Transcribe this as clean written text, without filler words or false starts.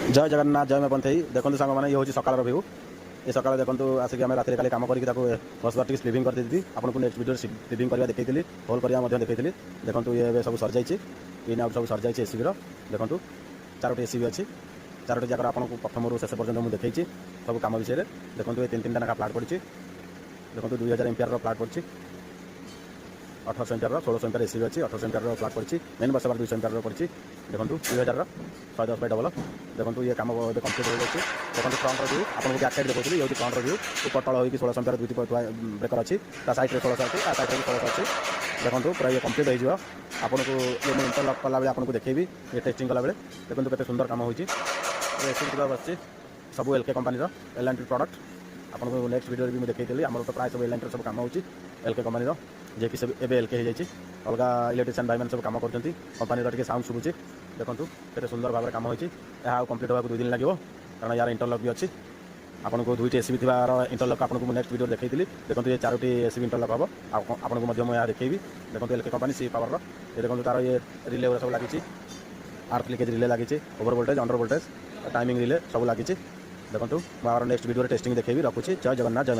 जय जगन्नाथ जय मैं बंथई देखो सांग मैंने ये हूँ सकाल व्यू ये सकाल देखो आसिक आम रात कम करके बस बार स्लीपिंग कर दी आपको नेक्स्ट वीडियो स्लीपिंग करवा देखी होल करवा देखी देखो ये सब सर जाइए इन आउट सब सर जाइए एसीबी देखो चारोटी एसीबी अच्छी चारोटी जगह आपको प्रथम शेष पर्यटन मुझे देखी सब कम विषय देखो ये तीन तीन ना फ्लाट पड़ी देखो 2000 एम्पियर फ्लाट पड़ी 1800 एम्पियर 1600 एम्पियर एसीबी अच्छी 1800 एम्पियर फ्लाट पड़ी मेन बस बार 200 एम्पियर पड़ी देखो 2000 110 बाई डबल देखो ये कम कम्प्लीट हो जाए देखो फ्रंट व्यू आपको बैक साइड देखो ये फ्रंट व्यू ऊपर तल होगी 1600 एम्पियर दुईटी ब्रेकर अच्छी साइड में 1600 अच्छी साइड में 1600 अच्छी देखो पूरा ये कम्प्लीट हो आपको ये इंटरलक कला आपको देखेबी ये टेस्टिंग कला देखो केते सुंदर काम होती बस सब एलके कंपनी एल&टी प्रोडक्ट आपको नेक्स्ट वीडियो भी देखी आम तो प्राय सब एल&टी सब कम होती एलके कंपनी जे कि सब एवं एलके हो जाए अलग इलेक्ट्रिशियन भाई मैंने सब कम कर कंपनी टे साउंड शुभुची देखो केते सुंदर भाव में कम होती कम्प्लीट होगा 2 दिन लगे कारण यार इंटरलक भी अच्छी आपको दुईटी एसीबी थी इंटरलक आपको नेक्स्ट वीडियो देखी देखो ये 4टी एसीबी इंटरलक हम आपको यहाँ देखी देखो एलके कंपनी सी पावर ये देखो तार ये रिले सब लगी आर्थ लिकेज रिले लगी over voltage under voltage timing relay सब लगी देखो नेक्स्ट वीडियो टेस्टिंग देखी रखुच्छी जय जगन्नाथ जय।